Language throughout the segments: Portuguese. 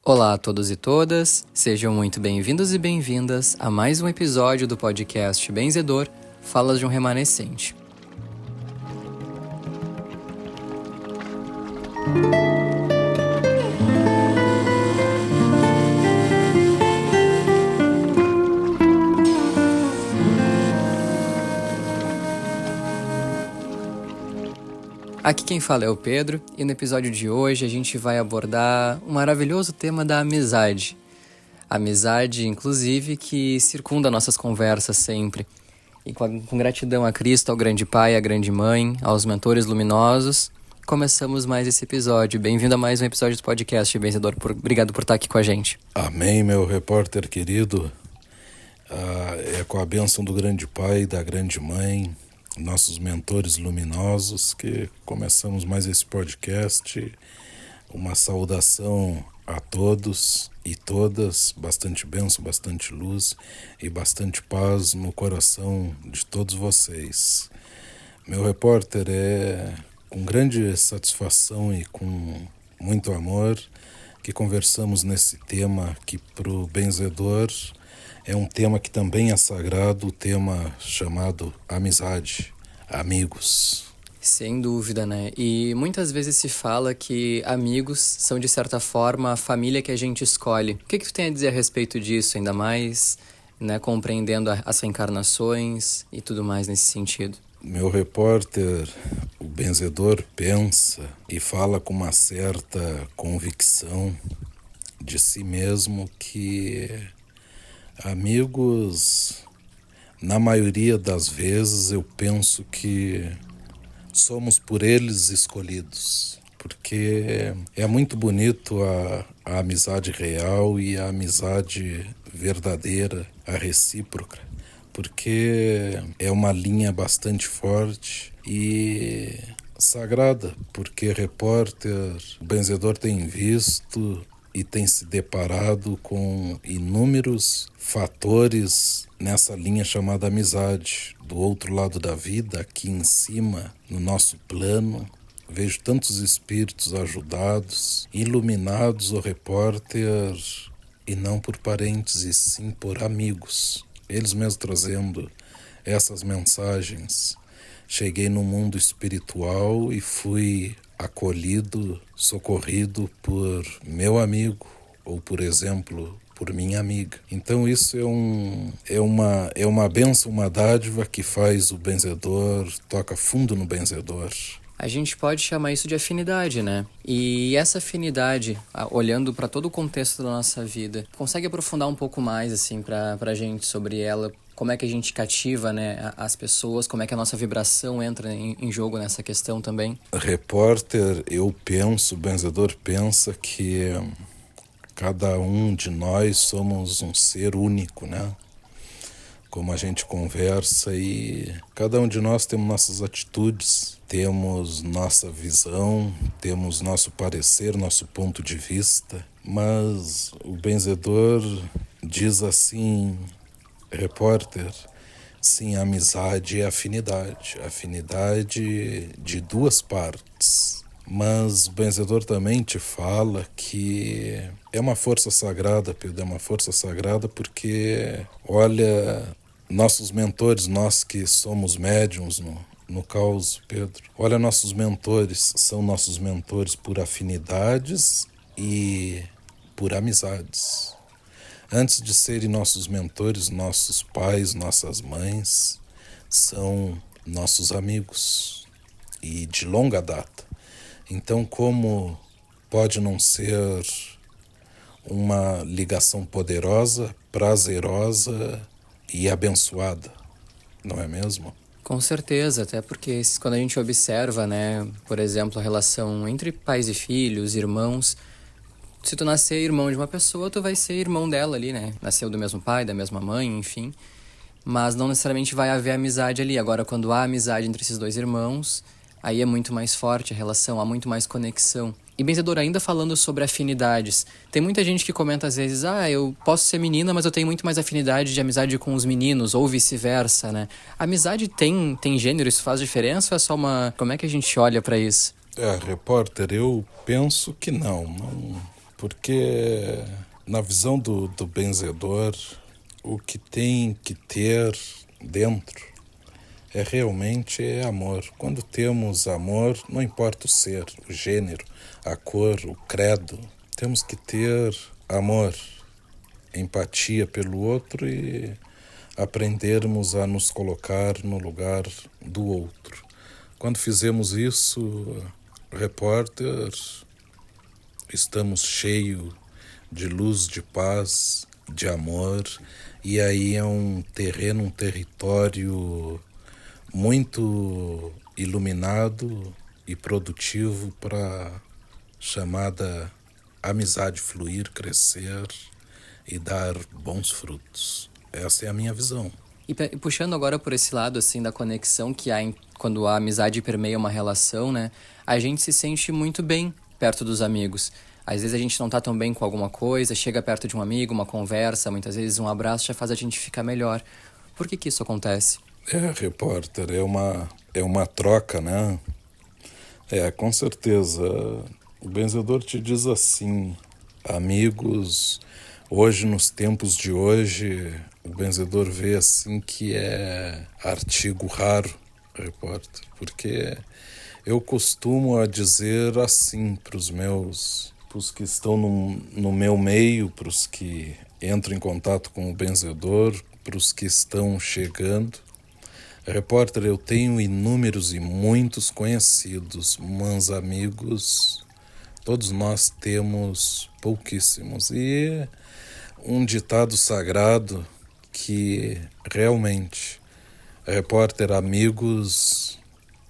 Olá a todos e todas, sejam muito bem-vindos e bem-vindas a mais um episódio do podcast Benzedor, Falas de um Remanescente. Aqui quem fala é o Pedro, e no episódio de hoje a gente vai abordar um maravilhoso tema da amizade. Amizade, inclusive, que circunda nossas conversas sempre. E com gratidão a Cristo, ao grande Pai, à grande Mãe, aos mentores luminosos, começamos mais esse episódio. Bem-vindo a mais um episódio do podcast, Benzedor. Obrigado por estar aqui com a gente. Amém, meu repórter querido. É com a bênção do grande Pai e da grande Mãe, nossos mentores luminosos, que começamos mais esse podcast. Uma saudação a todos e todas, bastante bênção, bastante luz e bastante paz no coração de todos vocês. Meu repórter, é com grande satisfação e com muito amor que conversamos nesse tema que para o benzedor é um tema que também é sagrado, o tema chamado amizade, amigos. Sem dúvida, né? E muitas vezes se fala que amigos são, de certa forma, a família que a gente escolhe. O que tu tem a dizer a respeito disso, ainda mais, né, compreendendo as reencarnações e tudo mais nesse sentido? Meu repórter, o benzedor, pensa e fala com uma certa convicção de si mesmo que amigos, na maioria das vezes, eu penso que somos por eles escolhidos, porque é muito bonito a amizade real e a amizade verdadeira, a recíproca, porque é uma linha bastante forte e sagrada, porque repórter, o benzedor tem visto e tem se deparado com inúmeros fatores nessa linha chamada amizade. Do outro lado da vida, aqui em cima, no nosso plano, vejo tantos espíritos ajudados, iluminados, o repórter, e não por parentes, e sim por amigos. Eles mesmos trazendo essas mensagens. Cheguei no mundo espiritual e fui acolhido, socorrido por meu amigo, ou por exemplo, por minha amiga. Então isso é uma bênção, uma dádiva que faz o benzedor, toca fundo no benzedor. A gente pode chamar isso de afinidade, né? E essa afinidade, olhando para todo o contexto da nossa vida, consegue aprofundar um pouco mais, assim, pra gente sobre ela? Como é que a gente cativa, né, as pessoas? Como é que a nossa vibração entra em jogo nessa questão também? Repórter, eu penso, o benzedor pensa que cada um de nós somos um ser único, né? Como a gente conversa, e cada um de nós temos nossas atitudes, temos nossa visão, temos nosso parecer, nosso ponto de vista, mas o benzedor diz assim, repórter, sim, amizade é afinidade de duas partes. Mas o benzedor também te fala que é uma força sagrada, Pedro, é uma força sagrada porque, olha, nossos mentores, nós que somos médiums no caos, Pedro, olha, nossos mentores são nossos mentores por afinidades e por amizades. Antes de serem nossos mentores, nossos pais, nossas mães, são nossos amigos e de longa data. Então, como pode não ser uma ligação poderosa, prazerosa e abençoada, não é mesmo? Com certeza, até porque quando a gente observa, né, por exemplo, a relação entre pais e filhos, irmãos, se tu nascer irmão de uma pessoa, tu vai ser irmão dela ali, né? Nasceu do mesmo pai, da mesma mãe, enfim. Mas não necessariamente vai haver amizade ali. Agora, quando há amizade entre esses dois irmãos, aí é muito mais forte a relação, há muito mais conexão. E benzedor, ainda falando sobre afinidades, tem muita gente que comenta às vezes, eu posso ser menina, mas eu tenho muito mais afinidade de amizade com os meninos, ou vice-versa, né? Amizade tem gênero, isso faz diferença ou é só uma... Como é que a gente olha pra isso? Repórter, eu penso que não Porque na visão do benzedor, o que tem que ter dentro realmente é amor. Quando temos amor, não importa o ser, o gênero, a cor, o credo, temos que ter amor, empatia pelo outro e aprendermos a nos colocar no lugar do outro. Quando fizemos isso, repórter, estamos cheios de luz, de paz, de amor, e aí é um terreno, um território muito iluminado e produtivo para chamada amizade fluir, crescer e dar bons frutos. Essa é a minha visão. E puxando agora por esse lado, assim, da conexão que há quando a amizade permeia uma relação, né? A gente se sente muito bem perto dos amigos. Às vezes a gente não tá tão bem com alguma coisa, chega perto de um amigo, uma conversa, muitas vezes um abraço já faz a gente ficar melhor. Por que isso acontece? Repórter, é uma troca, né? Com certeza. O benzedor te diz assim, amigos, hoje, nos tempos de hoje, o benzedor vê assim que é artigo raro, repórter, porque eu costumo a dizer assim para os que estão no meu meio, para os que entram em contato com o benzedor, para os que estão chegando. Repórter, eu tenho inúmeros e muitos conhecidos, mas amigos, todos nós temos pouquíssimos. E um ditado sagrado que realmente, repórter, amigos,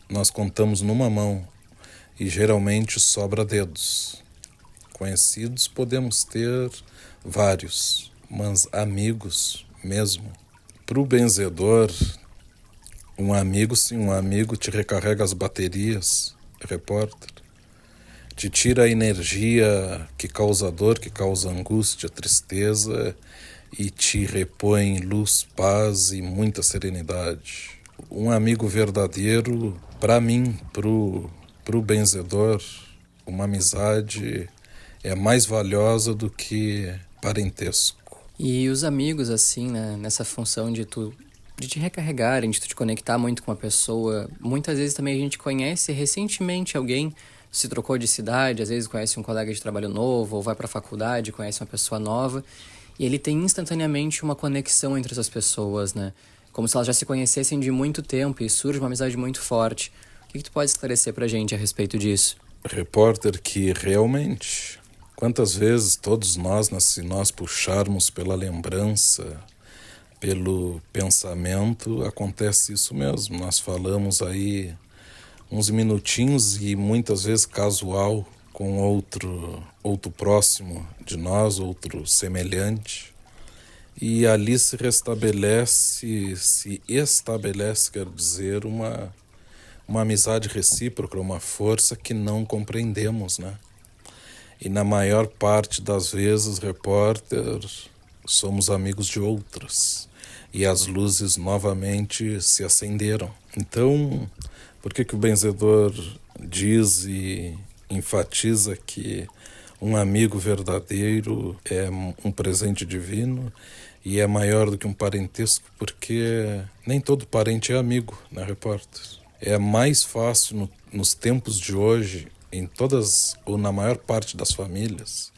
nós contamos numa mão e geralmente sobra dedos. Conhecidos podemos ter vários, mas amigos mesmo. Para o benzedor, um amigo te recarrega as baterias, repórter. Te tira a energia que causa dor, que causa angústia, tristeza e te repõe luz, paz e muita serenidade. Um amigo verdadeiro, para mim, pro benzedor, uma amizade é mais valiosa do que parentesco. E os amigos, assim, né, nessa função de te recarregarem, de tu te conectar muito com uma pessoa. Muitas vezes também a gente conhece recentemente alguém, se trocou de cidade, às vezes conhece um colega de trabalho novo, ou vai para a faculdade, conhece uma pessoa nova, e ele tem instantaneamente uma conexão entre essas pessoas, né? Como se elas já se conhecessem de muito tempo e surge uma amizade muito forte. O que tu pode esclarecer pra gente a respeito disso? Repórter, que realmente, quantas vezes todos nós, se nós puxarmos pela lembrança, pelo pensamento, acontece isso mesmo. Nós falamos aí uns minutinhos e muitas vezes casual com outro próximo de nós, outro semelhante. E ali se estabelece, quer dizer, uma amizade recíproca, uma força que não compreendemos, né? E na maior parte das vezes, repórter, somos amigos de outras. E as luzes novamente se acenderam. Então, por que o benzedor diz e enfatiza que um amigo verdadeiro é um presente divino e é maior do que um parentesco? Porque nem todo parente é amigo, né, repórter? É mais fácil nos tempos de hoje, em todas ou na maior parte das famílias,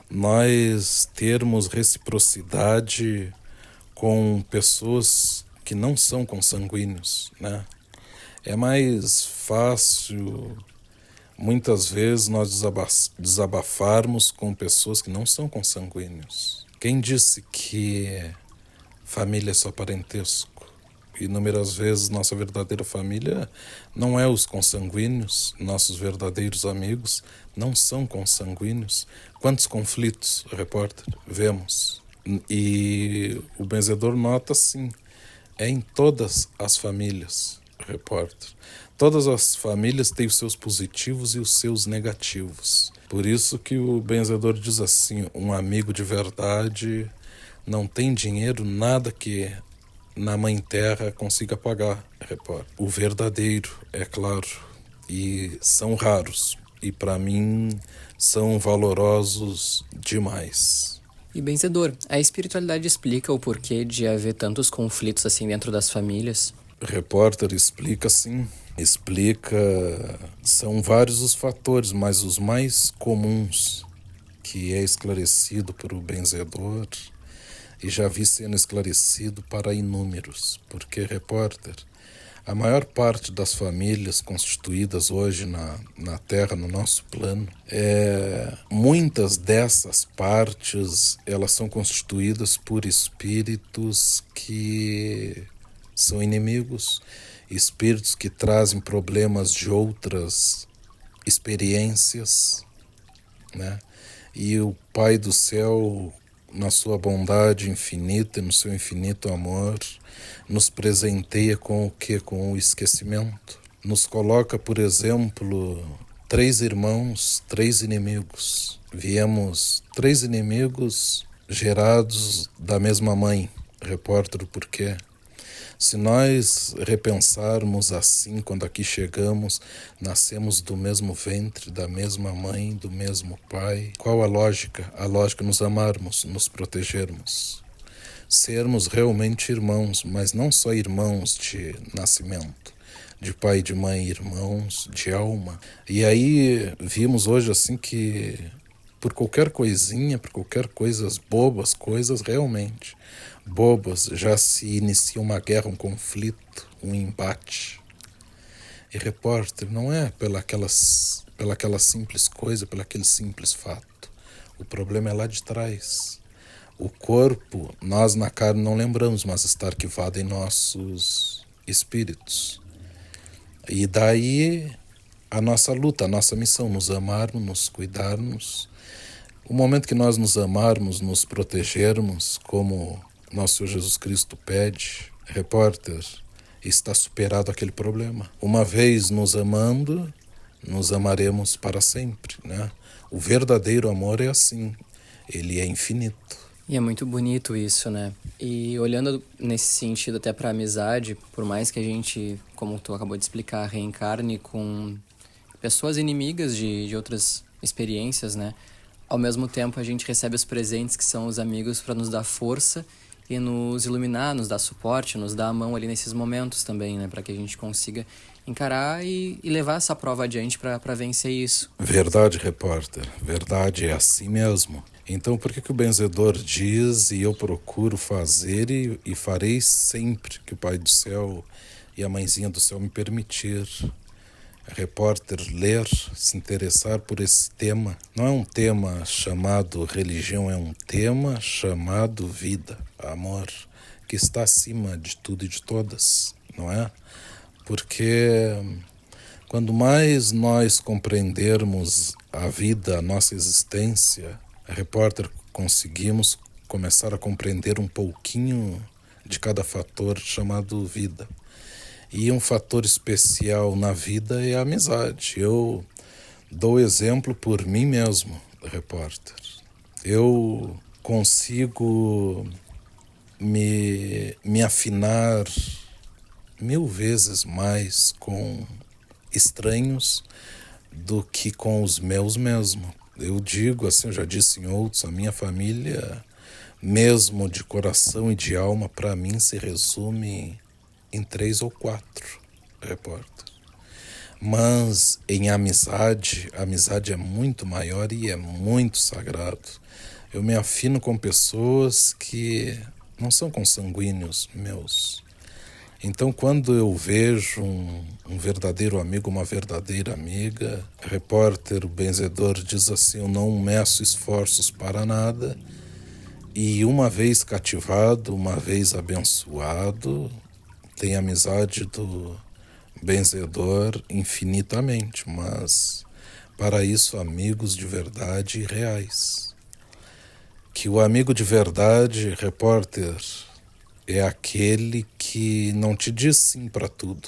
nós termos reciprocidade com pessoas que não são consanguíneos, né? É mais fácil, muitas vezes, nós desabafarmos com pessoas que não são consanguíneos. Quem disse que família é só parentesco? Inúmeras vezes nossa verdadeira família não é os consanguíneos, nossos verdadeiros amigos não são consanguíneos. Quantos conflitos, repórter, vemos? E o benzedor nota, sim, é em todas as famílias, repórter. Todas as famílias têm os seus positivos e os seus negativos. Por isso que o benzedor diz assim, um amigo de verdade não tem dinheiro, nada que na Mãe Terra consiga pagar, repórter. O verdadeiro, é claro, e são raros. e para mim são valorosos demais. E benzedor, a espiritualidade explica o porquê de haver tantos conflitos assim dentro das famílias? Repórter explica sim, explica, são vários os fatores, mas os mais comuns que é esclarecido por o benzedor e já vi sendo esclarecido para inúmeros, porque repórter, a maior parte das famílias constituídas hoje na Terra, no nosso plano, muitas dessas partes, elas são constituídas por espíritos que são inimigos, espíritos que trazem problemas de outras experiências, né? E o Pai do Céu, na sua bondade infinita e no seu infinito amor, nos presenteia com o quê? Com o esquecimento. Nos coloca, por exemplo, 3 irmãos, 3 inimigos. Viemos 3 inimigos gerados da mesma mãe. Repórter, o porquê? Se nós repensarmos assim, quando aqui chegamos, nascemos do mesmo ventre, da mesma mãe, do mesmo pai. Qual a lógica? A lógica é nos amarmos, nos protegermos. Sermos realmente irmãos, mas não só irmãos de nascimento, de pai e de mãe, irmãos de alma. E aí vimos hoje assim que por qualquer coisinha, por qualquer coisas bobas, coisas realmente bobas, já se inicia uma guerra, um conflito, um embate. E repórter, não é pela aquela simples coisa, pelo aquele simples fato. O problema é lá de trás. O corpo, nós na carne não lembramos, mas está arquivado em nossos espíritos. E daí a nossa luta, a nossa missão, nos amarmos, nos cuidarmos. O momento que nós nos amarmos, nos protegermos, como nosso Senhor Jesus Cristo pede, repórter, está superado aquele problema. Uma vez nos amando, nos amaremos para sempre, né? O verdadeiro amor é assim, ele é infinito. E é muito bonito isso, né? E olhando nesse sentido até para a amizade, por mais que a gente, como tu acabou de explicar, reencarne com pessoas inimigas de outras experiências, né? Ao mesmo tempo a gente recebe os presentes que são os amigos para nos dar força e nos iluminar, nos dar suporte, nos dar a mão ali nesses momentos também, né? Para que a gente consiga encarar e levar essa prova adiante para vencer isso. Verdade, repórter. Verdade, é assim mesmo. Então por que o benzedor diz e eu procuro fazer e farei sempre que o Pai do Céu e a Mãezinha do Céu me permitir? Repórter, ler, se interessar por esse tema. Não é um tema chamado religião, é um tema chamado vida, amor, que está acima de tudo e de todas, não é? Porque quando mais nós compreendermos a vida, a nossa existência, repórter, conseguimos começar a compreender um pouquinho de cada fator chamado vida. E um fator especial na vida é a amizade. Eu dou exemplo por mim mesmo, repórter. Eu consigo me afinar 1000 vezes mais com estranhos do que com os meus mesmo. Eu digo assim, eu já disse em outros, a minha família, mesmo de coração e de alma, para mim se resume em 3 ou 4, repórter. Mas em amizade, a amizade é muito maior e é muito sagrado. Eu me afino com pessoas que não são consanguíneos meus. Então, quando eu vejo um verdadeiro amigo, uma verdadeira amiga, repórter, o benzedor diz assim, eu não meço esforços para nada, e uma vez cativado, uma vez abençoado, tem amizade do benzedor infinitamente, mas para isso amigos de verdade e reais. Que o amigo de verdade, repórter, é aquele que não te diz sim para tudo.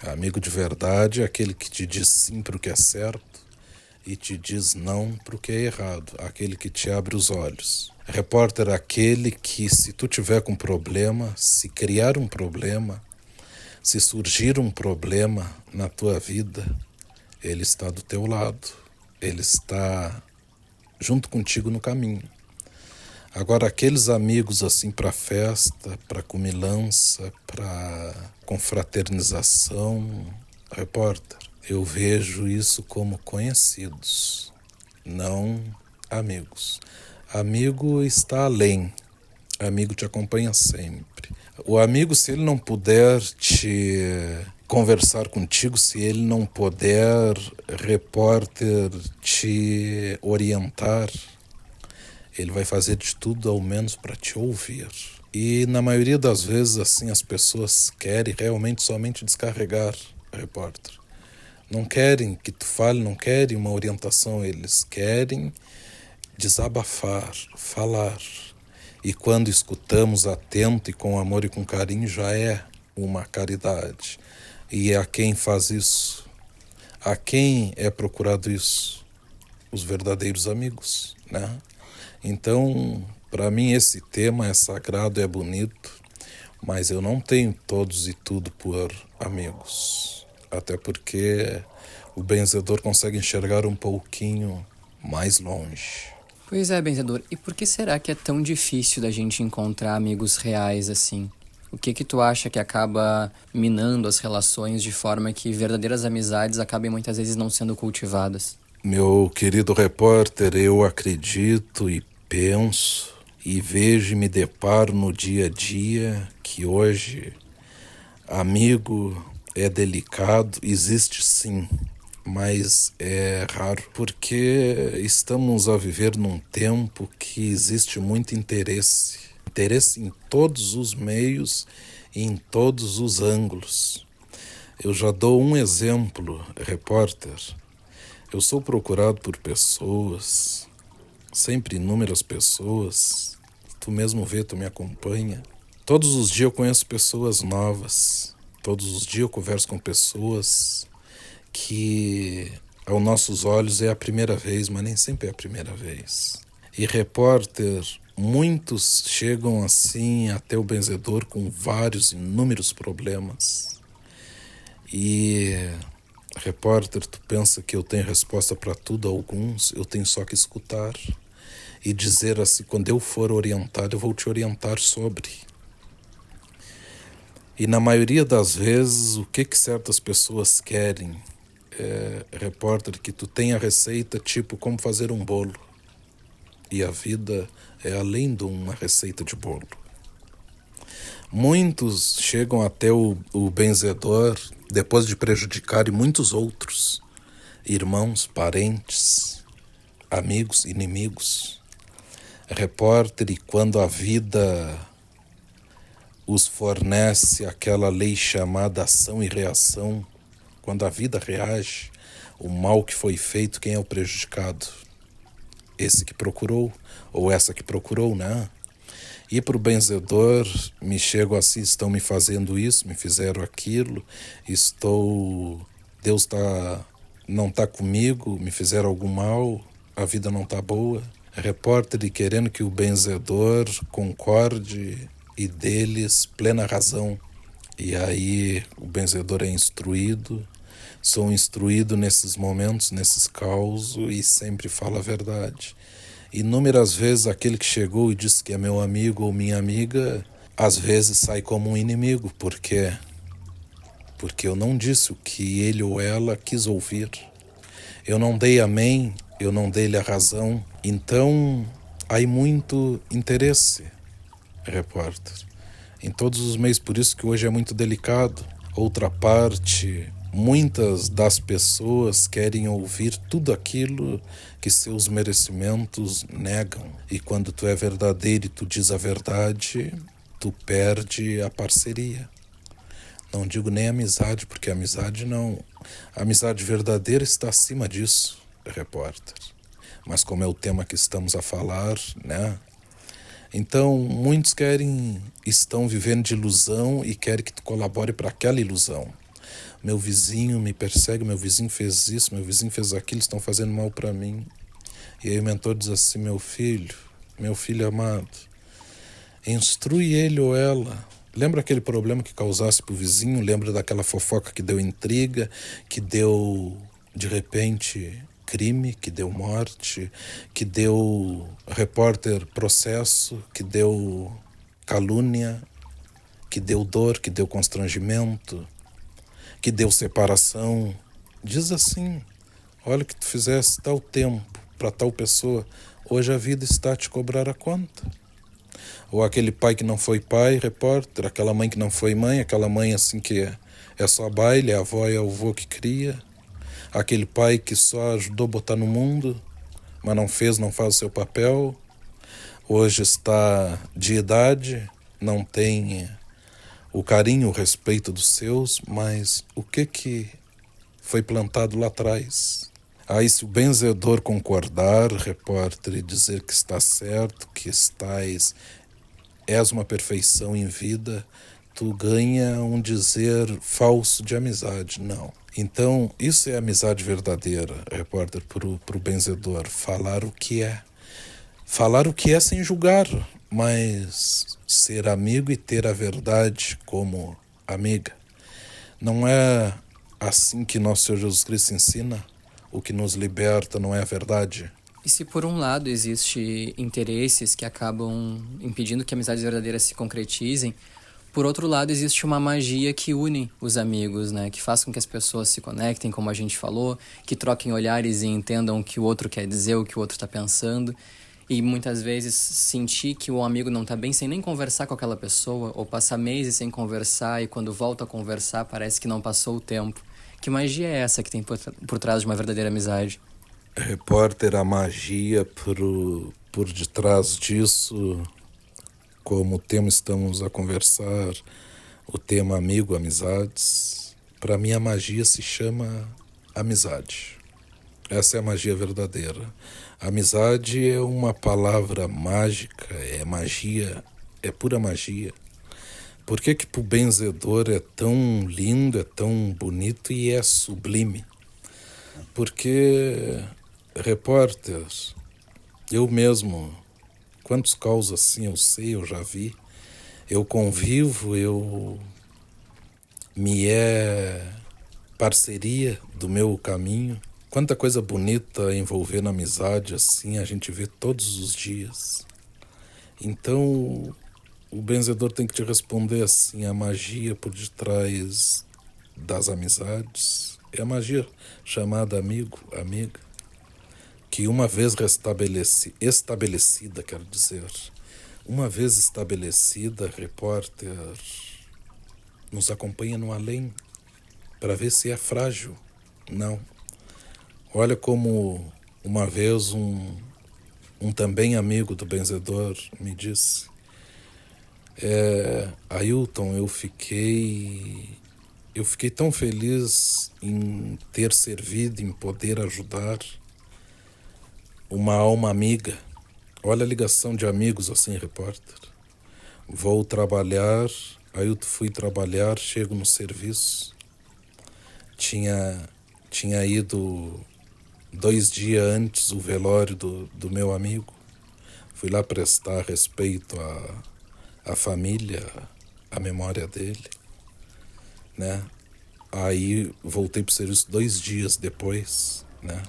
Amigo de verdade é aquele que te diz sim para o que é certo e te diz não para o que é errado, aquele que te abre os olhos. Repórter é aquele que, se tu tiver com problema, se criar um problema, se surgir um problema na tua vida, ele está do teu lado. ele está junto contigo no caminho. Agora, aqueles amigos assim para festa, para comilança, para confraternização, repórter, eu vejo isso como conhecidos, não amigos. Amigo está além, amigo te acompanha sempre. O amigo, se ele não puder te conversar contigo, se ele não puder, repórter, te orientar, ele vai fazer de tudo ao menos para te ouvir. E na maioria das vezes, assim, as pessoas querem realmente somente descarregar, repórter. Não querem que tu fale, não querem uma orientação, eles querem desabafar, falar. E quando escutamos atento e com amor e com carinho, já é uma caridade. E a quem faz isso? A quem é procurado isso? Os verdadeiros amigos, né? Então, para mim esse tema é sagrado, é bonito, mas eu não tenho todos e tudo por amigos. Até porque o benzedor consegue enxergar um pouquinho mais longe. Pois é, benzedor. E por que será que é tão difícil da gente encontrar amigos reais assim? O que tu acha que acaba minando as relações de forma que verdadeiras amizades acabem muitas vezes não sendo cultivadas? Meu querido repórter, eu acredito e penso e vejo e me deparo no dia a dia que hoje amigo é delicado, existe sim, mas é raro, porque estamos a viver num tempo que existe muito interesse em todos os meios e em todos os ângulos. Eu já dou um exemplo, repórter. Eu sou procurado por pessoas, sempre inúmeras pessoas. Tu mesmo vê, tu me acompanha. Todos os dias eu conheço pessoas novas. Todos os dias eu converso com pessoas que, aos nossos olhos, é a primeira vez, mas nem sempre é a primeira vez. E repórter, muitos chegam assim até o benzedor com vários, inúmeros problemas. E, repórter, tu pensa que eu tenho resposta para tudo? Alguns eu tenho só que escutar e dizer assim, quando eu for orientado, eu vou te orientar sobre. E na maioria das vezes, o que certas pessoas querem? Repórter, que tu tenha receita tipo como fazer um bolo. E a vida é além de uma receita de bolo. Muitos chegam até o benzedor depois de prejudicarem muitos outros, irmãos, parentes, amigos, inimigos. Repórter, e quando a vida os fornece aquela lei chamada ação e reação, quando a vida reage, o mal que foi feito, quem é o prejudicado? Esse que procurou, ou essa que procurou, né? E para o benzedor, me chego assim, estão me fazendo isso, me fizeram aquilo, Deus não está comigo, me fizeram algum mal, a vida não está boa. Repórter, querendo que o benzedor concorde e deles plena razão. E aí o benzedor é instruído, sou instruído nesses momentos, nesses causos, e sempre falo a verdade. Inúmeras vezes aquele que chegou e disse que é meu amigo ou minha amiga, às vezes sai como um inimigo. Por quê? Porque eu não disse o que ele ou ela quis ouvir. Eu não dei amém, eu não dei-lhe a razão. Então, há muito interesse, repórter, em todos os meios, por isso que hoje é muito delicado. Outra parte, muitas das pessoas querem ouvir tudo aquilo que seus merecimentos negam. E quando tu é verdadeiro e tu diz a verdade, tu perde a parceria. Não digo nem amizade, porque amizade não. A amizade verdadeira está acima disso, repórter. Mas como é o tema que estamos a falar, né? Então, muitos estão vivendo de ilusão e querem que tu colabore para aquela ilusão. Meu vizinho me persegue, meu vizinho fez isso, meu vizinho fez aquilo, estão fazendo mal para mim. E aí o mentor diz assim, meu filho amado, instrui ele ou ela. Lembra aquele problema que causasse para o vizinho? Lembra daquela fofoca que deu intriga, que deu, de repente, crime, que deu morte, que deu repórter processo, que deu calúnia, que deu dor, que deu constrangimento, que deu separação. Diz assim: olha, que tu fizesse tal tempo para tal pessoa, hoje a vida está a te cobrar a conta. Ou aquele pai que não foi pai, repórter, aquela mãe que não foi mãe, aquela mãe assim que é só baile, a avó e o avô que cria, aquele pai que só ajudou a botar no mundo, mas não faz o seu papel, hoje está de idade, não tem o carinho, o respeito dos seus, mas o que foi plantado lá atrás? Aí se o benzedor concordar, repórter, e dizer que está certo, que és uma perfeição em vida, tu ganha um dizer falso de amizade. Não. Então, isso é amizade verdadeira, repórter, pro benzedor. Falar o que é. Falar o que é sem julgar, mas ser amigo e ter a verdade como amiga. Não é assim que nosso Senhor Jesus Cristo ensina? O que nos liberta não é a verdade? E se por um lado existe interesses que acabam impedindo que amizades verdadeiras se concretizem, por outro lado existe uma magia que une os amigos, né? Que faz com que as pessoas se conectem, como a gente falou, que troquem olhares e entendam o que o outro quer dizer, o que o outro está pensando. E muitas vezes sentir que o amigo não está bem sem nem conversar com aquela pessoa, ou passar meses sem conversar e quando volta a conversar parece que não passou o tempo. Que magia é essa que tem por trás de uma verdadeira amizade? Repórter, a magia por detrás disso, como o tema estamos a conversar, o tema amigo, amizades, para mim a magia se chama amizade. Essa é a magia verdadeira. Amizade é uma palavra mágica, é magia, é pura magia. Por que pro benzedor é tão lindo, é tão bonito e é sublime? Porque, repórter, eu mesmo, quantos casos assim eu sei, eu já vi, eu convivo, me é parceria do meu caminho. Quanta coisa bonita envolvendo amizade assim, a gente vê todos os dias. Então, o benzedor tem que te responder assim: a magia por detrás das amizades é a magia chamada amigo, amiga, que uma vez estabelecida, quero dizer, uma vez estabelecida, repórter, nos acompanha no além para ver se é frágil. Não. Olha como uma vez um também amigo do benzedor me disse: Ailton, eu fiquei tão feliz em ter servido, em poder ajudar uma alma amiga. Olha a ligação de amigos assim, repórter. Vou trabalhar, Ailton, fui trabalhar, chego no serviço. Tinha ido 2 dias antes o velório do meu amigo. Fui lá prestar respeito à família, à memória dele, né? Aí voltei pro serviço 2 dias depois, né?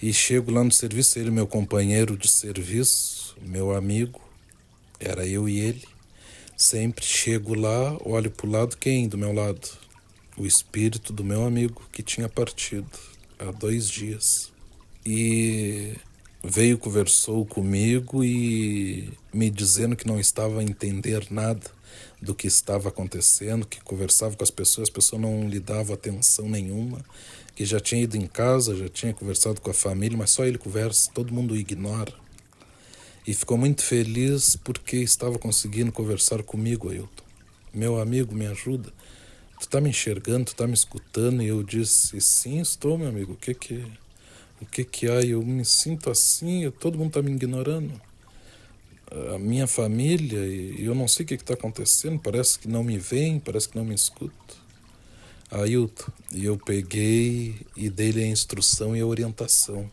E chego lá no serviço, ele, meu companheiro de serviço, meu amigo, era eu e ele. Sempre chego lá, olho pro lado, quem do meu lado? O espírito do meu amigo que tinha partido há 2 dias. E veio, conversou comigo e me dizendo que não estava a entender nada do que estava acontecendo, que conversava com as pessoas não lhe davam atenção nenhuma, que já tinha ido em casa, já tinha conversado com a família, mas só ele conversa, todo mundo o ignora. E ficou muito feliz porque estava conseguindo conversar comigo, Ailton. Meu amigo, me ajuda. Tu tá me enxergando, tu tá me escutando? E eu disse: sim, estou, meu amigo. O que há? Eu me sinto assim, todo mundo tá me ignorando. A minha família, e eu não sei o que está acontecendo, parece que não me veem, parece que não me escutam. Ailton, e eu peguei e dei-lhe a instrução e a orientação.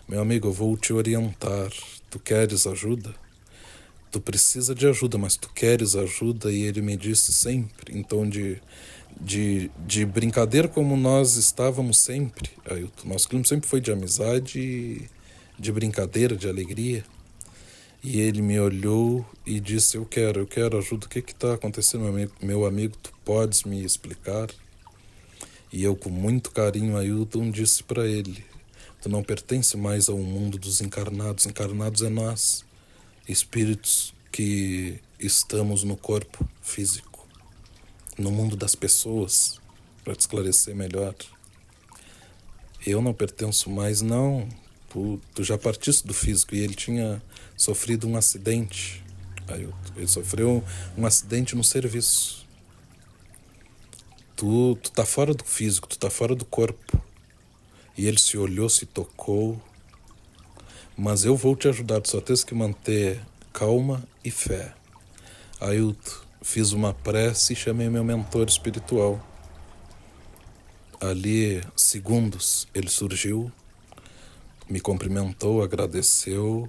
Meu amigo, eu vou te orientar. Tu queres ajuda? tu precisa de ajuda, mas tu queres ajuda? E ele me disse sempre, então de brincadeira como nós estávamos sempre, Ailton. Nosso clima sempre foi de amizade, de brincadeira, de alegria. E ele me olhou e disse, eu quero ajuda, o que está acontecendo, meu amigo, tu podes me explicar? E eu, com muito carinho, Ailton, disse para ele, tu não pertence mais ao mundo dos encarnados, encarnados é nós, espíritos que estamos no corpo físico, no mundo das pessoas, para te esclarecer melhor. Eu não pertenço mais, não. Tu já partiste do físico, e ele tinha sofrido um acidente. Ele sofreu um acidente no serviço. Tu tá fora do físico, tu tá fora do corpo. E ele se olhou, se tocou. Mas eu vou te ajudar, tu só tens que manter calma e fé. Aí eu fiz uma prece e chamei meu mentor espiritual. Ali, segundos, ele surgiu, me cumprimentou, agradeceu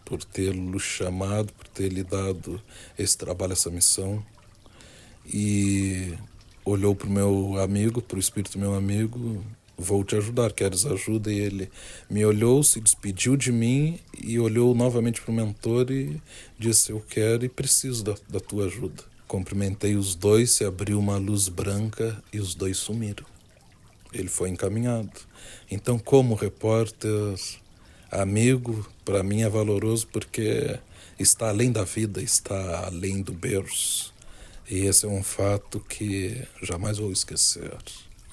por tê-lo chamado, por ter lhe dado esse trabalho, essa missão. E olhou para o meu amigo, para o espírito do meu amigo, vou te ajudar, queres ajuda? E ele me olhou, se despediu de mim e olhou novamente para o mentor e disse, eu quero e preciso da tua ajuda. Cumprimentei os dois, se abriu uma luz branca e os dois sumiram. Ele foi encaminhado. Então, como repórter, amigo, para mim é valoroso porque está além da vida, está além do berço. E esse é um fato que jamais vou esquecer.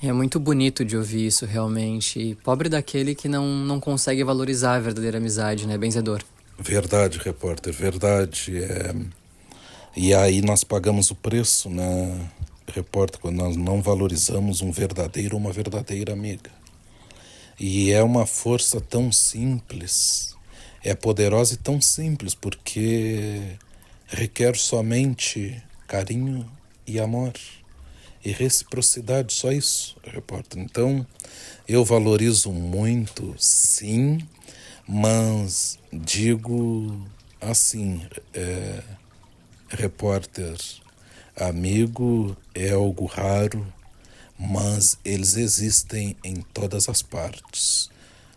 É muito bonito de ouvir isso, realmente. E pobre daquele que não consegue valorizar a verdadeira amizade, né, benzedor? Verdade, repórter, verdade. E aí nós pagamos o preço, né, repórter, quando nós não valorizamos um verdadeiro ou uma verdadeira amiga. E é uma força tão simples, é poderosa e tão simples, porque requer somente carinho e amor e reciprocidade, só isso, repórter. Então, eu valorizo muito, sim, mas digo assim, repórter, amigo é algo raro, mas eles existem em todas as partes.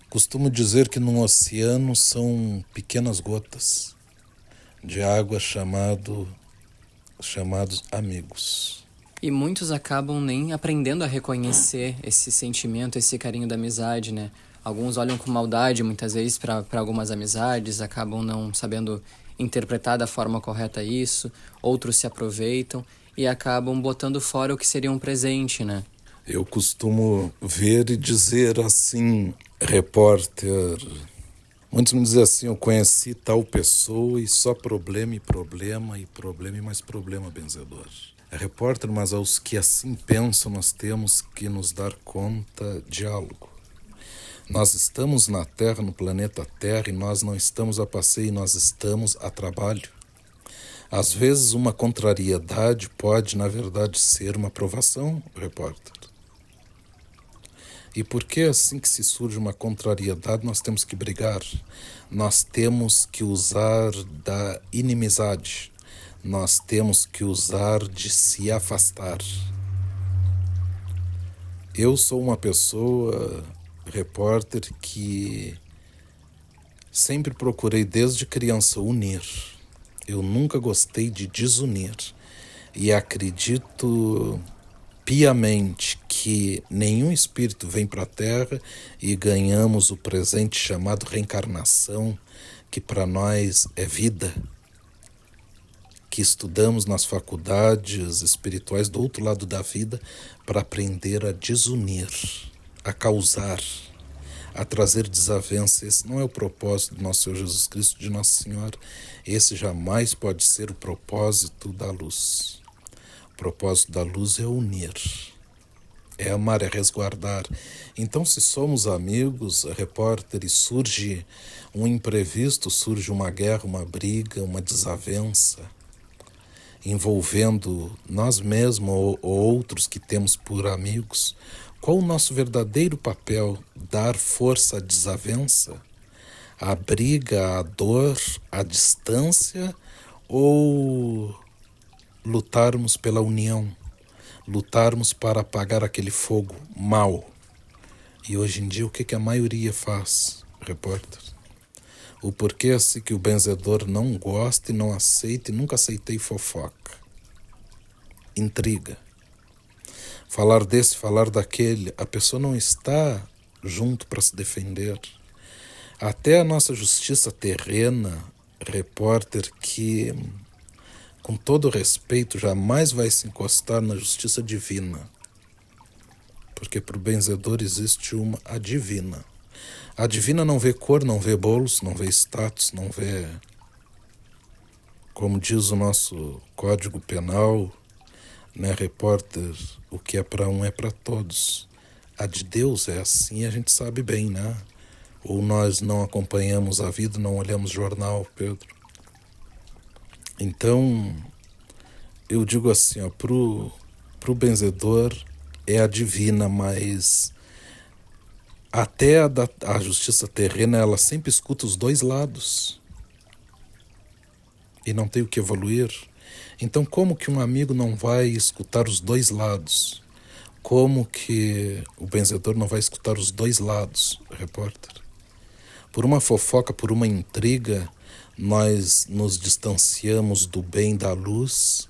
Costumo dizer que no oceano são pequenas gotas de água chamados amigos. E muitos acabam nem aprendendo a reconhecer esse sentimento, esse carinho da amizade, né? Alguns olham com maldade, muitas vezes, para algumas amizades, acabam não sabendo interpretar da forma correta isso, outros se aproveitam e acabam botando fora o que seria um presente, né? Eu costumo ver e dizer assim, repórter, muitos me dizem assim, eu conheci tal pessoa e só problema e problema e problema e mais problema, benzedor. Repórter, mas aos que assim pensam nós temos que nos dar conta de algo. Nós estamos na Terra, no planeta Terra, e nós não estamos a passeio, nós estamos a trabalho. Às vezes uma contrariedade pode, na verdade, ser uma aprovação, repórter. E por que assim que se surge uma contrariedade nós temos que brigar? Nós temos que usar da inimizade. Nós temos que usar de se afastar. Eu sou uma pessoa, repórter, que sempre procurei desde criança unir. Eu nunca gostei de desunir. E acredito piamente que nenhum espírito vem para a Terra e ganhamos o presente chamado reencarnação, que para nós é vida, que estudamos nas faculdades espirituais do outro lado da vida para aprender a desunir, a causar, a trazer desavença. Esse não é o propósito do nosso Senhor Jesus Cristo, de Nossa Senhora. Esse jamais pode ser o propósito da luz. O propósito da luz é unir, é amar, é resguardar. Então, se somos amigos, repórter, e surge um imprevisto, surge uma guerra, uma briga, uma desavença, envolvendo nós mesmos ou outros que temos por amigos, qual o nosso verdadeiro papel? Dar força à desavença? A briga, a dor, a distância, ou lutarmos pela união, lutarmos para apagar aquele fogo mau? E hoje em dia o que a maioria faz, repórter? O porquê assim que o benzedor não gosta e não aceita, e nunca aceitei fofoca, intriga. Falar desse, falar daquele, a pessoa não está junto para se defender. Até a nossa justiça terrena, repórter, que, com todo respeito, jamais vai se encostar na justiça divina. Porque para o benzedor existe a divina. A divina não vê cor, não vê bolos, não vê status, não vê... Como diz o nosso Código Penal, né, repórter, o que é para um é para todos. A de Deus é assim, a gente sabe bem, né? Ou nós não acompanhamos a vida, não olhamos jornal, Pedro. Então, eu digo assim, ó, pro benzedor é a divina, mas até a justiça terrena, ela sempre escuta os dois lados. E não tem o que evoluir. Então, como que um amigo não vai escutar os dois lados? Como que o benzedor não vai escutar os dois lados, repórter? Por uma fofoca, por uma intriga, nós nos distanciamos do bem, da luz,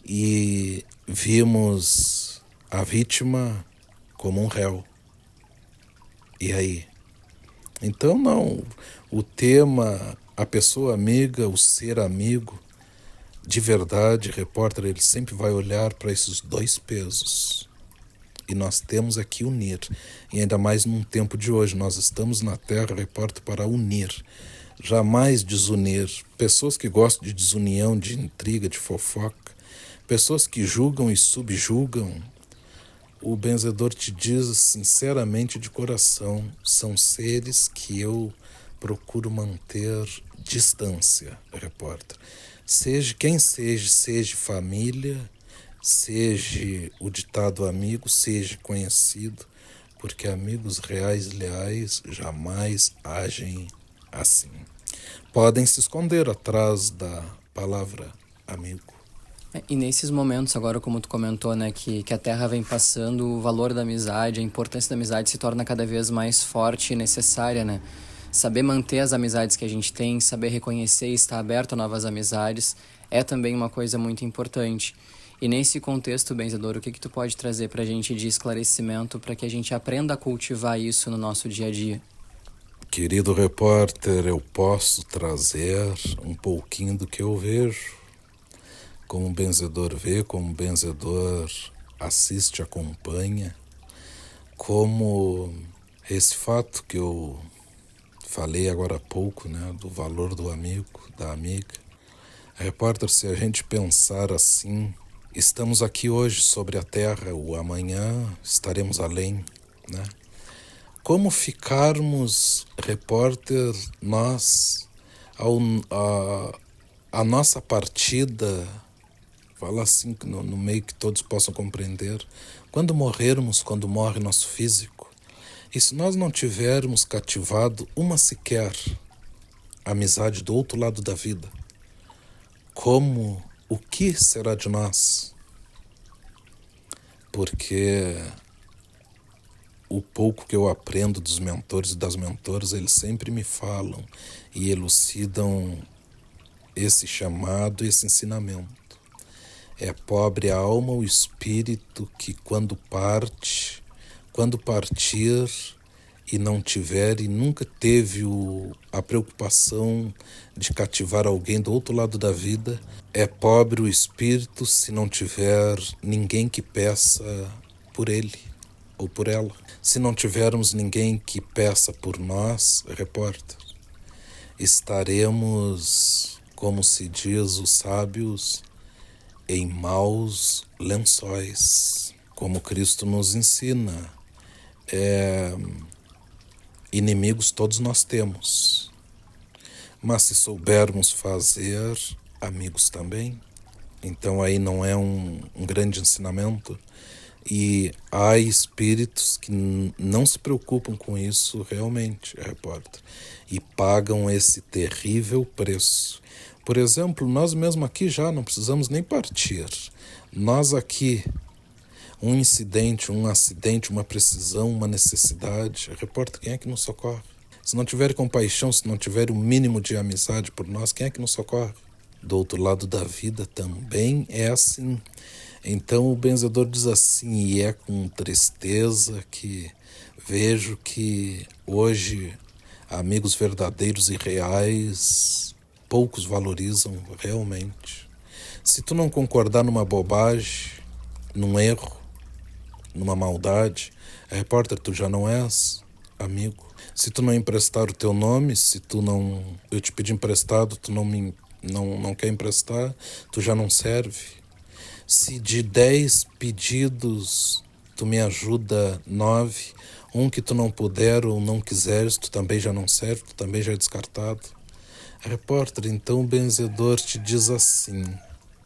e vimos a vítima como um réu. E aí? Então não, o tema, a pessoa amiga, o ser amigo, de verdade, repórter, ele sempre vai olhar para esses dois pesos. E nós temos aqui unir. E ainda mais num tempo de hoje, nós estamos na Terra, repórter, para unir. Jamais desunir. Pessoas que gostam de desunião, de intriga, de fofoca. Pessoas que julgam e subjulgam. O benzedor te diz sinceramente de coração, são seres que eu procuro manter distância, repórter. Seja quem seja, seja família, seja o ditado amigo, seja conhecido, porque amigos reais e leais jamais agem assim. Podem se esconder atrás da palavra amigo. E nesses momentos, agora como tu comentou, né, que a Terra vem passando, o valor da amizade, a importância da amizade se torna cada vez mais forte e necessária, né? Saber manter as amizades que a gente tem, saber reconhecer e estar aberto a novas amizades é também uma coisa muito importante. E nesse contexto, benzedor, o que tu pode trazer pra gente de esclarecimento para que a gente aprenda a cultivar isso no nosso dia a dia? Querido repórter, eu posso trazer um pouquinho do que eu vejo. Como o benzedor vê, como o benzedor assiste, acompanha. Como esse fato que eu falei agora há pouco, né, do valor do amigo, da amiga. Repórter, se a gente pensar assim, estamos aqui hoje sobre a Terra, o amanhã estaremos além, né? Como ficarmos, repórter, nós, a nossa partida, fala assim no meio que todos possam compreender, quando morrermos, quando morre nosso físico, e se nós não tivermos cativado uma sequer amizade do outro lado da vida, o que será de nós? Porque o pouco que eu aprendo dos mentores e das mentoras, eles sempre me falam e elucidam esse chamado, esse ensinamento. É pobre a alma, o espírito que quando partir e não tiver e nunca teve a preocupação de cativar alguém do outro lado da vida, é pobre o espírito se não tiver ninguém que peça por ele ou por ela. Se não tivermos ninguém que peça por nós, repórter, estaremos, como se diz os sábios, em maus lençóis, como Cristo nos ensina. Inimigos todos nós temos, mas se soubermos fazer, amigos também. Então aí não é um grande ensinamento? E há espíritos que não se preocupam com isso realmente, repórter, e pagam esse terrível preço. Por exemplo, nós mesmo aqui já não precisamos nem partir. Nós aqui, um incidente, um acidente, uma precisão, uma necessidade, repórter, quem é que nos socorre? Se não tiver compaixão, se não tiver o mínimo de amizade por nós, quem é que nos socorre? Do outro lado da vida também é assim. Então o benzedor diz assim, e é com tristeza que vejo que hoje amigos verdadeiros e reais poucos valorizam realmente. Se tu não concordar numa bobagem, num erro, numa maldade, repórter, tu já não és amigo. Se tu não emprestar o teu nome, se tu não... eu te pedi emprestado, tu não quer emprestar, tu já não serve. Se de 10 pedidos tu me ajuda 9, um que tu não puder ou não quiseres, tu também já não serve, tu também já é descartado. Repórter, então o benzedor te diz assim,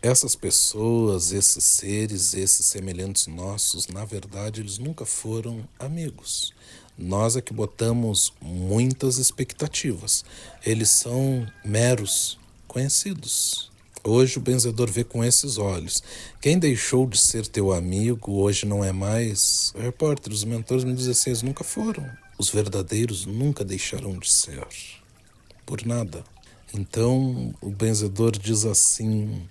essas pessoas, esses seres, esses semelhantes nossos, na verdade eles nunca foram amigos. Nós é que botamos muitas expectativas. Eles são meros conhecidos. Hoje o benzedor vê com esses olhos. Quem deixou de ser teu amigo hoje não é mais. Repórter, os mentores me dizem assim, eles nunca foram. Os verdadeiros nunca deixarão de ser. Por nada. Então o benzedor diz assim,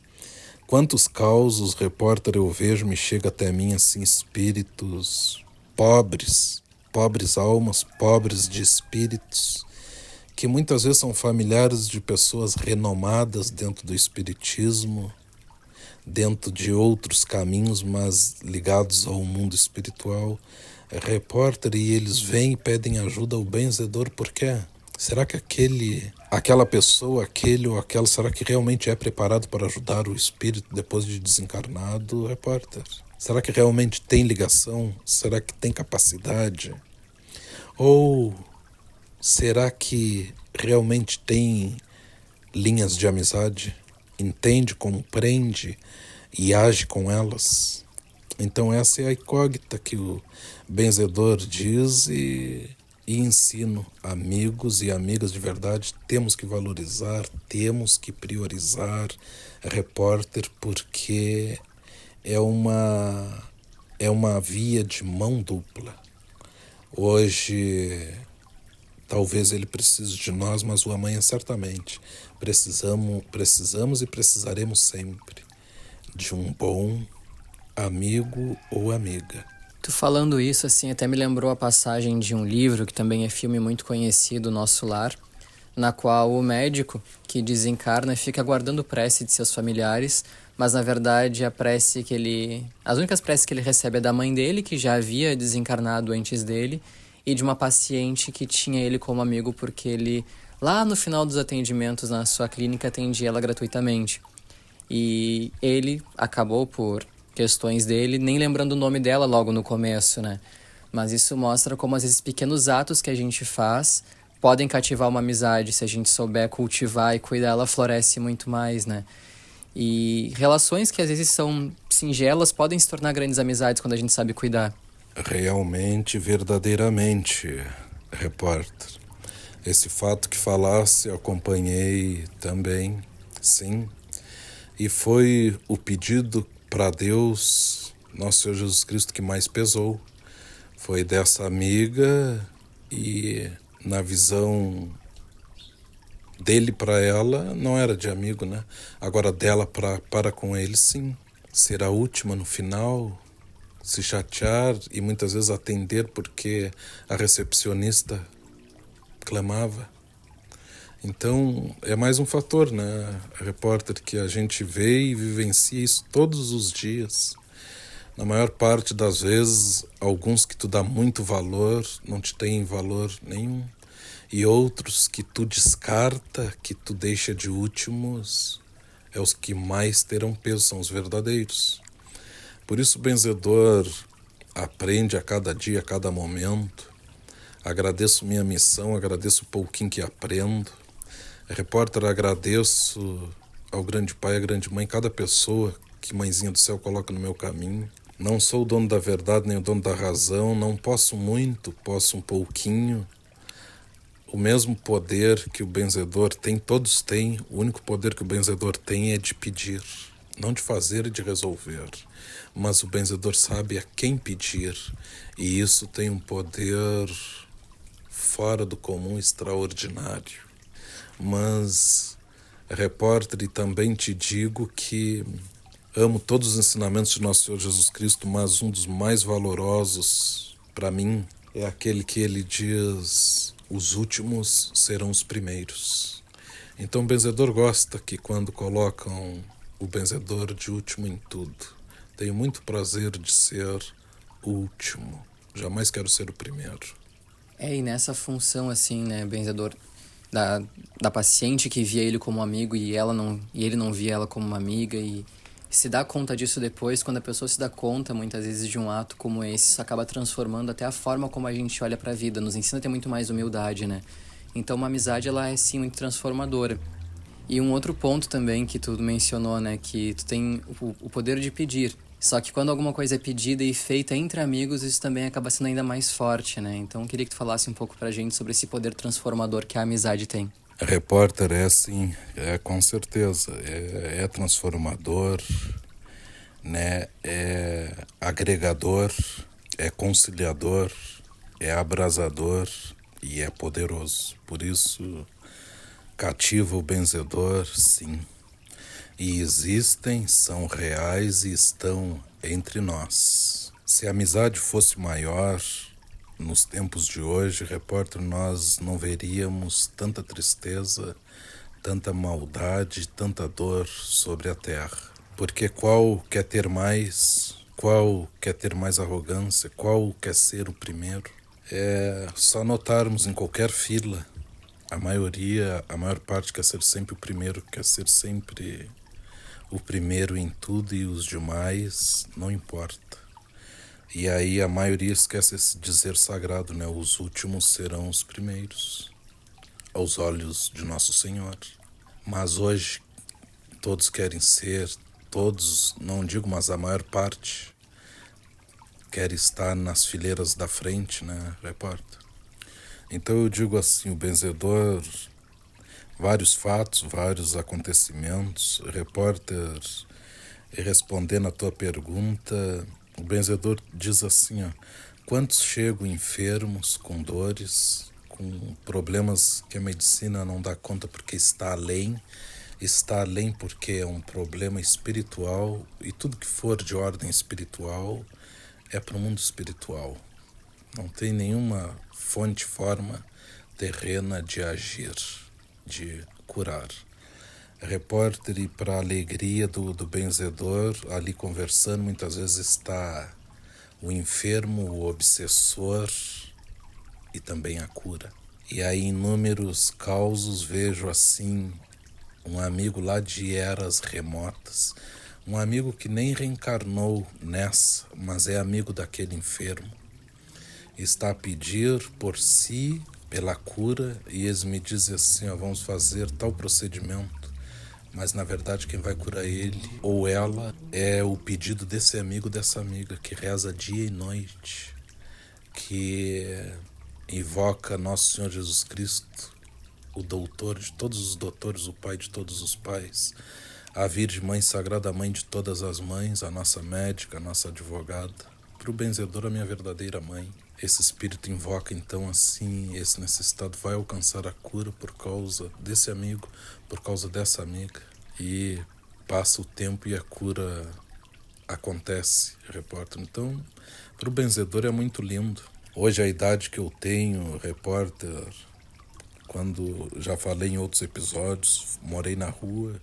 quantos causos, repórter, eu vejo, me chega até mim assim, espíritos pobres almas, pobres de espíritos, que muitas vezes são familiares de pessoas renomadas dentro do espiritismo, dentro de outros caminhos, mas ligados ao mundo espiritual. Repórter, e eles vêm e pedem ajuda ao benzedor, por quê? Será que aquela pessoa, aquele ou aquela, será que realmente é preparado para ajudar o espírito depois de desencarnado, repórter? Será que realmente tem ligação? Será que tem capacidade? Ou será que realmente tem linhas de amizade? Entende, compreende e age com elas? Então essa é a incógnita que o benzedor diz e ensino. Amigos e amigas de verdade, temos que valorizar, temos que priorizar, repórter, porque é uma via de mão dupla. Hoje, talvez ele precise de nós, mas o amanhã certamente precisamos e precisaremos sempre de um bom amigo ou amiga. Tu falando isso, assim, até me lembrou a passagem de um livro, que também é filme muito conhecido, Nosso Lar, na qual o médico que desencarna fica guardando prece de seus familiares, mas na verdade as únicas preces que ele recebe é da mãe dele, que já havia desencarnado antes dele, e de uma paciente que tinha ele como amigo, porque ele, lá no final dos atendimentos na sua clínica, atendia ela gratuitamente. E ele acabou, por questões dele, nem lembrando o nome dela logo no começo, né? Mas isso mostra como às vezes pequenos atos que a gente faz podem cativar uma amizade. Se a gente souber cultivar e cuidar, ela floresce muito mais, né? E relações que às vezes são singelas podem se tornar grandes amizades quando a gente sabe cuidar. Realmente, verdadeiramente, repórter. Esse fato que falasse, eu acompanhei também, sim. E foi o pedido para Deus, nosso Senhor Jesus Cristo, que mais pesou. Foi dessa amiga e na visão dele para ela, não era de amigo, né? Agora dela para com ele, sim. Ser a última no final, se chatear e muitas vezes atender porque a recepcionista clamava. Então, é mais um fator, né, repórter, que a gente vê e vivencia isso todos os dias. Na maior parte das vezes, alguns que tu dá muito valor não te têm valor nenhum. E outros que tu descarta, que tu deixa de últimos, é os que mais terão peso, são os verdadeiros. Por isso o benzedor aprende a cada dia, a cada momento. Agradeço minha missão, agradeço o pouquinho que aprendo. Repórter, agradeço ao grande pai, à grande mãe, cada pessoa que Mãezinha do Céu coloca no meu caminho. Não sou o dono da verdade nem o dono da razão, não posso muito, posso um pouquinho. O mesmo poder que o benzedor tem, todos têm. O único poder que o benzedor tem é de pedir, não de fazer e de resolver. Mas o benzedor sabe a quem pedir, e isso tem um poder fora do comum, extraordinário. Mas, repórter, e também te digo que amo todos os ensinamentos de nosso Senhor Jesus Cristo, mas um dos mais valorosos para mim é aquele que ele diz: os últimos serão os primeiros. Então o benzedor gosta que quando colocam o benzedor de último em tudo. Tenho muito prazer de ser o último. Jamais quero ser o primeiro. E nessa função, assim, né, benzedor, da paciente que via ele como amigo e ele não via ela como uma amiga, e se dá conta disso depois, quando a pessoa se dá conta, muitas vezes, de um ato como esse, isso acaba transformando até a forma como a gente olha pra vida, nos ensina a ter muito mais humildade, né? Então uma amizade, ela é sim muito transformadora. E um outro ponto também que tu mencionou, né, que tu tem o poder de pedir. Só que quando alguma coisa é pedida e feita entre amigos, isso também acaba sendo ainda mais forte, né? Então eu queria que tu falasse um pouco pra gente sobre esse poder transformador que a amizade tem. Repórter é sim, com certeza, é transformador, né? É agregador, é conciliador, é abrasador e é poderoso. Por isso, cativa o benzedor, sim. E existem, são reais e estão entre nós. Se a amizade fosse maior, nos tempos de hoje, repórter, nós não veríamos tanta tristeza, tanta maldade, tanta dor sobre a terra. Porque qual quer ter mais? Qual quer ter mais arrogância? Qual quer ser o primeiro? É só notarmos em qualquer fila, a maior parte quer ser sempre o primeiro, quer ser sempre o primeiro em tudo, e os demais não importa. E aí a maioria esquece esse dizer sagrado, né? Os últimos serão os primeiros, aos olhos de Nosso Senhor. Mas hoje todos querem ser, todos, não digo, mas a maior parte quer estar nas fileiras da frente, né, repórter? Então eu digo assim, o benzedor, vários fatos, vários acontecimentos, repórter, e respondendo a tua pergunta, o benzedor diz assim, ó: quantos chegam enfermos, com dores, com problemas que a medicina não dá conta porque está além porque é um problema espiritual, e tudo que for de ordem espiritual é para o mundo espiritual. Não tem nenhuma fonte, forma terrena de agir, de curar. Repórter, e para a alegria do benzedor, ali conversando, muitas vezes está o enfermo, o obsessor e também a cura. E aí, em inúmeros causos, vejo assim um amigo lá de eras remotas, um amigo que nem reencarnou nessa, mas é amigo daquele enfermo. Está a pedir por si, pela cura, e eles me dizem assim, ó, vamos fazer tal procedimento, mas na verdade quem vai curar ele ou ela é o pedido desse amigo, dessa amiga, que reza dia e noite, que invoca Nosso Senhor Jesus Cristo, o doutor de todos os doutores, o pai de todos os pais, a Virgem Mãe Sagrada, Mãe de todas as mães, a nossa médica, a nossa advogada, para o benzedor, a minha verdadeira mãe. Esse espírito invoca então assim, esse necessitado vai alcançar a cura por causa desse amigo, por causa dessa amiga, e passa o tempo e a cura acontece, repórter. Então, para o benzedor é muito lindo. Hoje a idade que eu tenho, repórter, quando já falei em outros episódios, morei na rua,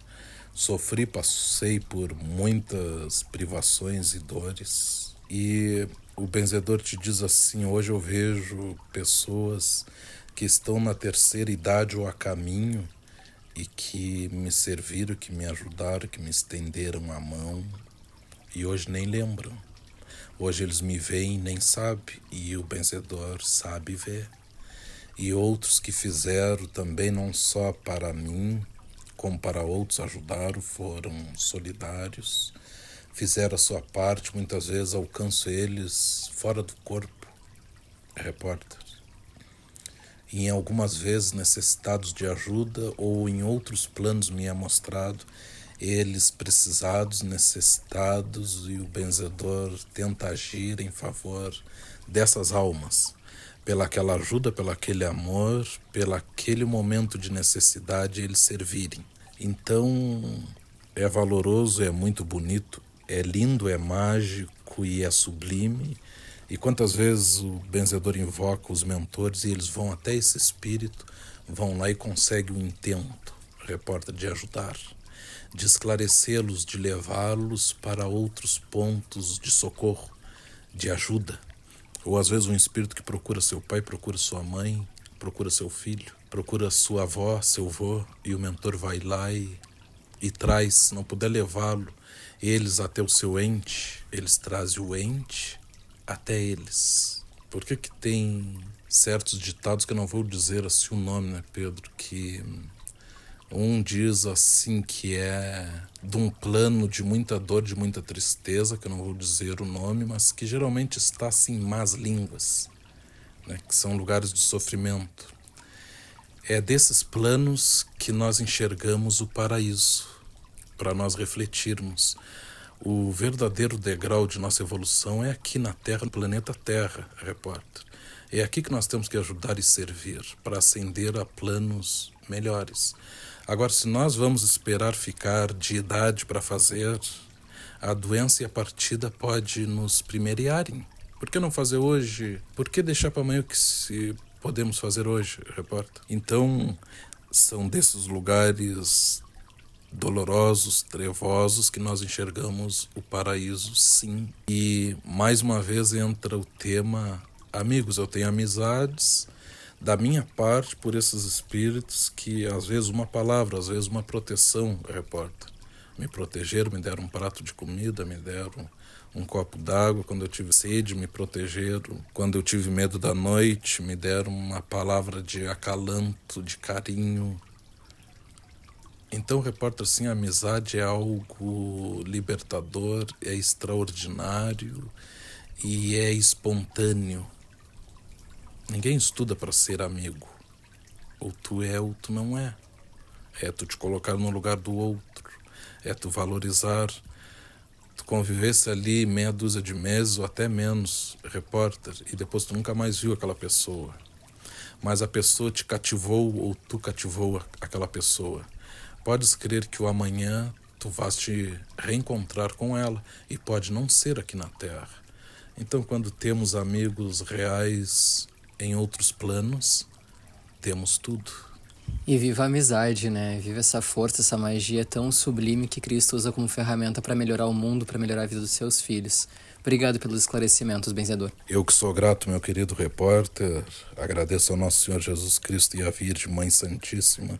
sofri, passei por muitas privações e dores. E o benzedor te diz assim, hoje eu vejo pessoas que estão na terceira idade ou a caminho e que me serviram, que me ajudaram, que me estenderam a mão e hoje nem lembram. Hoje eles me veem e nem sabem, e o benzedor sabe ver. E outros que fizeram também, não só para mim, como para outros ajudaram, foram solidários, fizeram a sua parte, muitas vezes alcanço eles fora do corpo, repórter. E em algumas vezes necessitados de ajuda ou em outros planos me é mostrado eles precisados, necessitados, e o benzedor tenta agir em favor dessas almas, pela aquela ajuda, pelo aquele amor, pelo aquele momento de necessidade eles servirem. Então é valoroso, é muito bonito, é lindo, é mágico e é sublime. E quantas vezes o benzedor invoca os mentores e eles vão até esse espírito, vão lá e conseguem o intento, repórter, de ajudar, de esclarecê-los, de levá-los para outros pontos de socorro, de ajuda. Ou às vezes um espírito que procura seu pai, procura sua mãe, procura seu filho, procura sua avó, seu avô, e o mentor vai lá e traz, se não puder levá-lo, eles até o seu ente, eles trazem o ente até eles. Por que tem certos ditados que eu não vou dizer assim o nome, né, Pedro, que um diz assim que é de um plano de muita dor, de muita tristeza, que eu não vou dizer o nome, mas que geralmente está assim em más línguas, né, que são lugares de sofrimento. É desses planos que nós enxergamos o paraíso, para nós refletirmos. O verdadeiro degrau de nossa evolução é aqui na Terra, no planeta Terra, repórter. É aqui que nós temos que ajudar e servir, para ascender a planos melhores. Agora, se nós vamos esperar ficar de idade para fazer, a doença e a partida pode nos primeirearem. Por que não fazer hoje? Por que deixar para amanhã o que se podemos fazer hoje, repórter? Então, são desses lugares dolorosos, trevosos, que nós enxergamos o paraíso, sim. E, mais uma vez, entra o tema amigos. Eu tenho amizades da minha parte por esses espíritos que, às vezes, uma palavra, às vezes, uma proteção, repórter. Me protegeram, me deram um prato de comida, me deram um copo d'água quando eu tive sede, me protegeram. Quando eu tive medo da noite, me deram uma palavra de acalanto, de carinho. Então, repórter, assim, a amizade é algo libertador, é extraordinário e é espontâneo. Ninguém estuda para ser amigo. Ou tu é ou tu não é. É tu te colocar no lugar do outro. É tu valorizar. Tu convivesse ali meia dúzia de meses ou até menos, repórter, e depois tu nunca mais viu aquela pessoa. Mas a pessoa te cativou ou tu cativou aquela pessoa. Podes crer que o amanhã tu vais te reencontrar com ela e pode não ser aqui na Terra. Então, quando temos amigos reais em outros planos, temos tudo. E viva a amizade, né? Viva essa força, essa magia tão sublime que Cristo usa como ferramenta para melhorar o mundo, para melhorar a vida dos seus filhos. Obrigado pelos esclarecimentos, benzedor. Eu que sou grato, meu querido repórter, agradeço ao nosso Senhor Jesus Cristo e à Virgem Mãe Santíssima,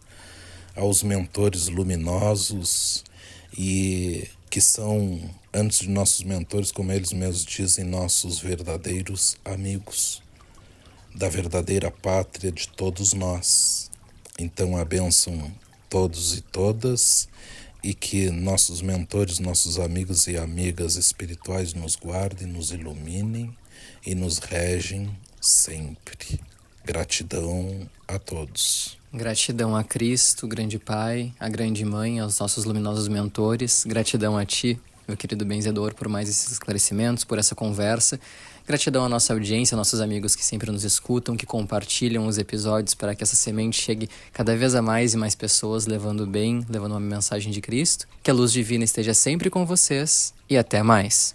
aos mentores luminosos e que são, antes de nossos mentores, como eles mesmos dizem, nossos verdadeiros amigos, da verdadeira pátria de todos nós. Então, abençoam todos e todas e que nossos mentores, nossos amigos e amigas espirituais nos guardem, nos iluminem e nos regem sempre. Gratidão a todos. Gratidão a Cristo, grande Pai, a grande Mãe, aos nossos luminosos mentores. Gratidão a Ti, meu querido benzedor, por mais esses esclarecimentos, por essa conversa. Gratidão à nossa audiência, aos nossos amigos que sempre nos escutam, que compartilham os episódios para que essa semente chegue cada vez a mais e mais pessoas, levando o bem, levando uma mensagem de Cristo. Que a luz divina esteja sempre com vocês e até mais.